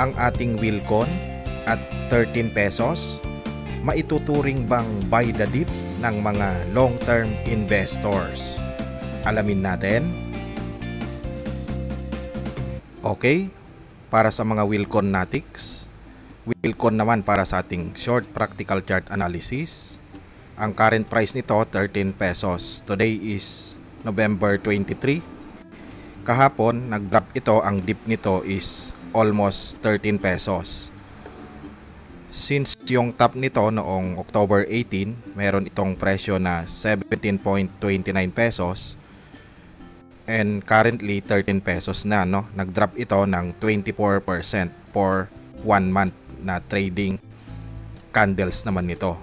Ang ating Wilcon at 13 pesos, maituturing bang buy the dip ng mga long-term investors? Alamin natin. Okay, para sa mga Wilcon natics, Wilcon naman para sa ating short practical chart analysis. Ang current price nito 13 pesos. Today is November 23. Kahapon nag-drop ito, ang dip nito is almost 13 pesos. Since yung top nito noong October 18, meron itong presyo na 17.29 pesos. And currently 13 pesos na, no? Nag-drop ito ng 24% for 1 month na trading candles naman nito.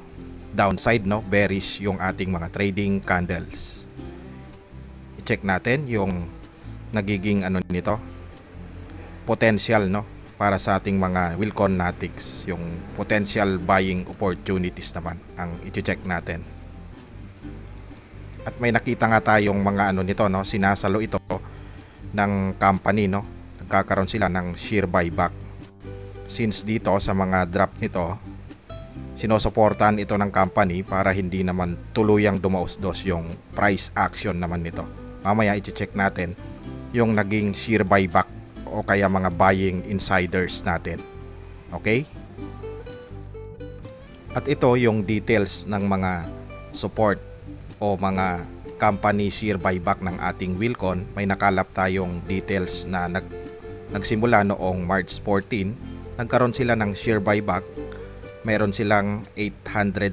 Downside, no? Bearish yung ating mga trading candles. I-check natin yung nagiging nito, potential, no? Para sa ating mga Wilcon natics, yung potential buying opportunities naman ang i-check natin. At may nakita nga tayong mga nito, no? Sinasalo ito ng company, no? Nagkakaroon sila ng share buyback. Since dito sa mga drop nito, sinusuportahan ito ng company para hindi naman tuluyang dumausdos yung price action naman nito. Mamaya i-check natin yung naging share buyback o kaya mga buying insiders natin. Okay? At ito yung details ng mga support o mga company share buyback ng ating Wilcon. May nakalap tayong details na nagsimula noong March 14. Nagkaroon sila ng share buyback. Meron silang 800,000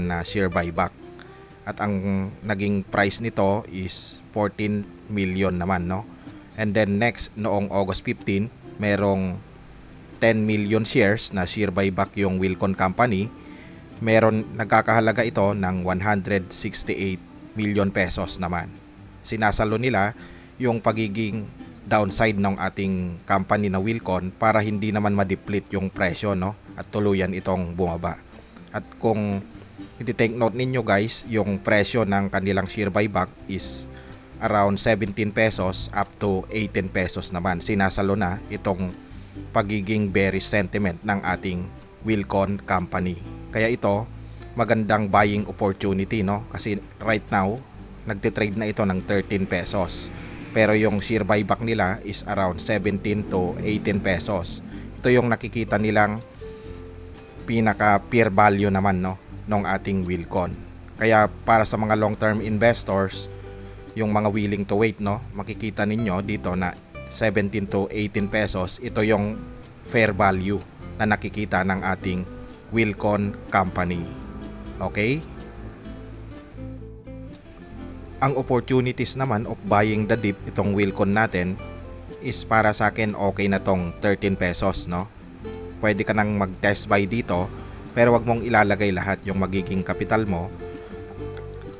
na share buyback. At ang naging price nito is 14 million naman, no? And then next, noong August 15, merong 10 million shares na share buyback yung Wilcon Company. Meron, nagkakahalaga ito ng 168 million pesos naman. Sinasalo nila yung pagiging downside ng ating company na Wilcon para hindi naman ma-deplete yung presyo, no? At tuluyan itong bumaba. At kung i-take note ninyo guys, yung presyo ng kanilang share buyback is around 17 pesos up to 18 pesos naman. Sinasalo na itong pagiging bearish sentiment ng ating Wilcon Company. Kaya ito, magandang buying opportunity, no? Kasi right now, nagtitrade na ito ng 13 pesos. Pero yung share buyback nila is around 17 to 18 pesos. Ito yung nakikita nilang pinaka peer value naman, no, ng ating Wilcon. Kaya para sa mga long-term investors, yung mga willing to wait, no, makikita ninyo dito na 17 to 18 pesos, ito yung fair value na nakikita ng ating Wilcon Company. Okay? Ang opportunities naman of buying the dip, itong Wilcon natin, is para sa akin okay na tong 13 pesos, no? Pwede ka nang mag-test buy dito, pero wag mong ilalagay lahat yung magiging capital mo.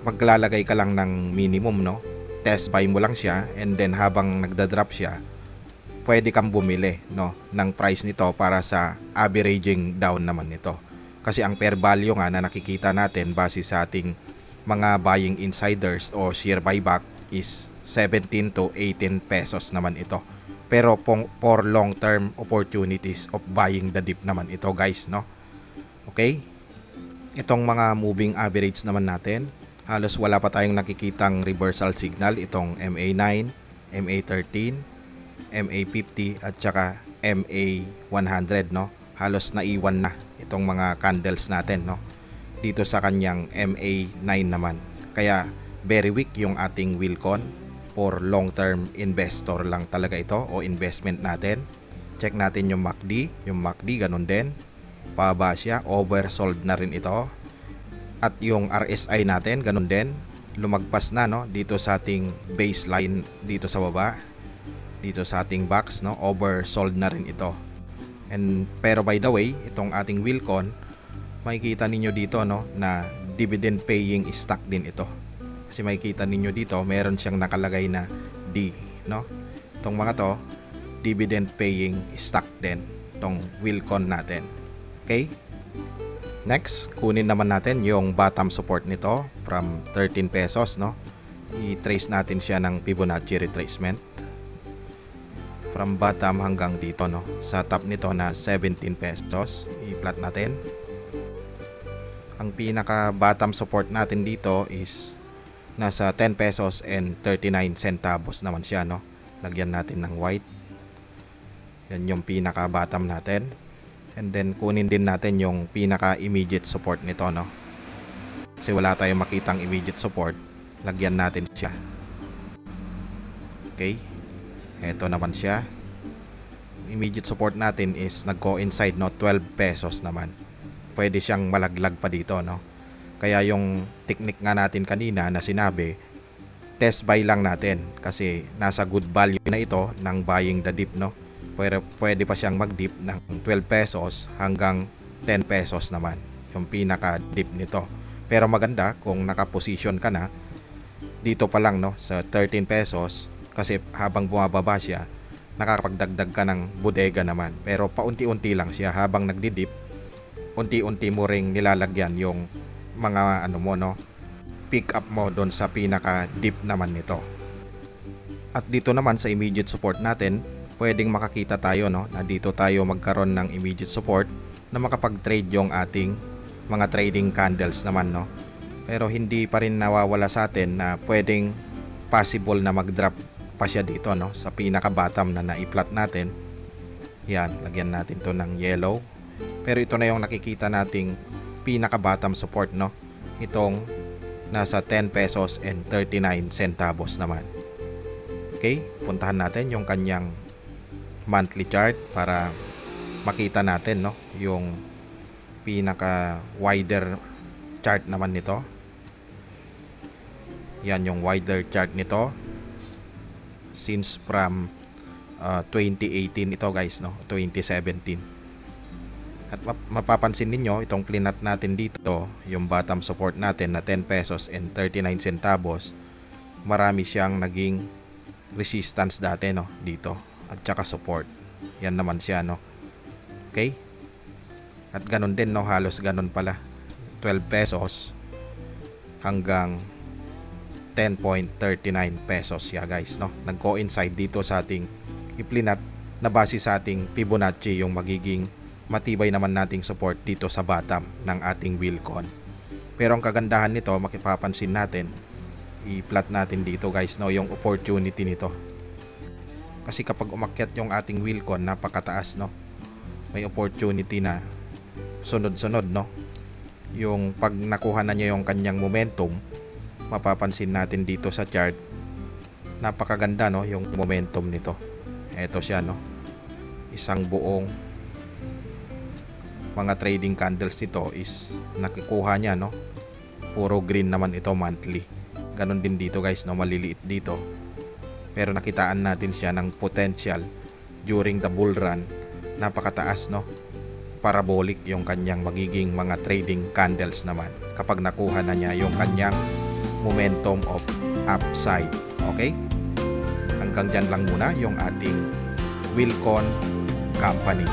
Maglalagay ka lang ng minimum, no? Test buy mo lang siya, and then habang nagda-drop siya, pwede kang bumili, no, ng price nito para sa averaging down naman nito. Kasi ang fair value nga na nakikita natin base sa ating mga buying insiders o share buyback is 17 to 18 pesos naman ito. Pero for long term opportunities of buying the dip naman ito guys, no? Okay? Itong mga moving average naman natin, halos wala pa tayong nakikitang reversal signal. Itong MA9, MA13, MA50 at saka MA100, no? Halos naiwan na itong mga candles natin, no, dito sa kanyang MA9 naman. Kaya very weak yung ating Wilcon. For long term investor lang talaga ito o investment natin. Check natin yung MACD. Yung MACD ganun din, pababa siya, oversold na rin ito. At yung RSI natin ganun din, lumagpas na, no, dito sa ating baseline dito sa baba, dito sa ating box, no, oversold na rin ito. Pero by the way, itong ating Wilcon, makikita ninyo dito, no, na dividend paying stock din ito. Kasi makikita ninyo dito, meron siyang nakalagay na D, no? Itong mga to, dividend paying stock din, itong Wilcon natin. Okay? Next, kunin naman natin yung bottom support nito from 13 pesos, no? I-trace natin siya ng Fibonacci retracement. from bottom hanggang dito, no, sa top nito na 17 pesos. I-plot natin. Ang pinaka bottom support natin dito is nasa 10 pesos and 39 centavos naman siya, no. Lagyan natin ng white. Yan yung pinaka bottom natin. And then kunin din natin yung pinaka immediate support nito, no. Kasi wala tayong makitang immediate support, lagyan natin siya. Okay. Ito naman siya. Immediate support natin is nag-coincide, no, 12 pesos naman. Pwede siyang malaglag pa dito, no. Kaya yung technique nga natin kanina na sinabi, test buy lang natin kasi nasa good value na ito ng buying the dip, no. Pwede pa siyang mag-dip ng 12 pesos hanggang 10 pesos naman yung pinaka-dip nito. Pero maganda kung naka-position ka na dito pa lang, no, sa 13 pesos kasi habang bumababa siya, nakakapagdagdag ka ng bodega naman. Pero paunti-unti lang siya habang nagdi-dip, unti-unti mo ring nilalagyan yung mga ano mo, no, pick up mo doon sa pinaka-dip naman nito. At dito naman sa immediate support natin, pwedeng makakita tayo, no, na dito tayo magkaroon ng immediate support na makapag-trade yung ating mga trading candles naman, no. Pero hindi pa rin nawawala sa atin na pwedeng possible na mag-drop pa siya dito, no, sa pinaka-bottom na na-plot natin. Yan, lagyan natin to ng yellow. Pero ito na yung nakikita nating pinaka-bottom support, no. Itong nasa 10 pesos and 39 centavos naman. Okay, puntahan natin yung kanyang monthly chart para makita natin, no, yung pinaka wider chart naman nito. Yan yung wider chart nito since from 2018 ito, guys, no, 2017. At mapapansin ninyo itong plinat natin dito, yung bottom support natin na 10 pesos and 39 centavos, marami siyang naging resistance dati, no, dito, at saka support. Yan naman siya, no. Okay? At ganun din, no, halos ganun pala, 12 pesos hanggang 10.39 pesos siya, guys, no. Nag-coincide dito sa ating iplinat na base sa ating Fibonacci yung magiging matibay naman nating support dito sa bottom ng ating Wilcon. Pero ang kagandahan nito, makipapansin natin, i-plot natin dito, guys, no, yung opportunity nito. Kasi kapag umakyat yung ating Wilcon, napakataas, no. May opportunity na sunod-sunod, no. Yung pag nakuha na niya yung kanyang momentum, mapapansin natin dito sa chart, napakaganda, no, yung momentum nito. Ito siya, no. Isang buong mga trading candles nito is nakikuha niya, no. Puro green naman ito monthly. Ganon din dito, guys, no, maliliit dito. Pero nakitaan natin siya ng potential during the bull run. Napakataas, no. Parabolic yung kanyang magiging mga trading candles naman kapag nakuha na niya yung kanyang momentum of upside. Okay? Hanggang dyan lang muna yung ating Wilcon Company.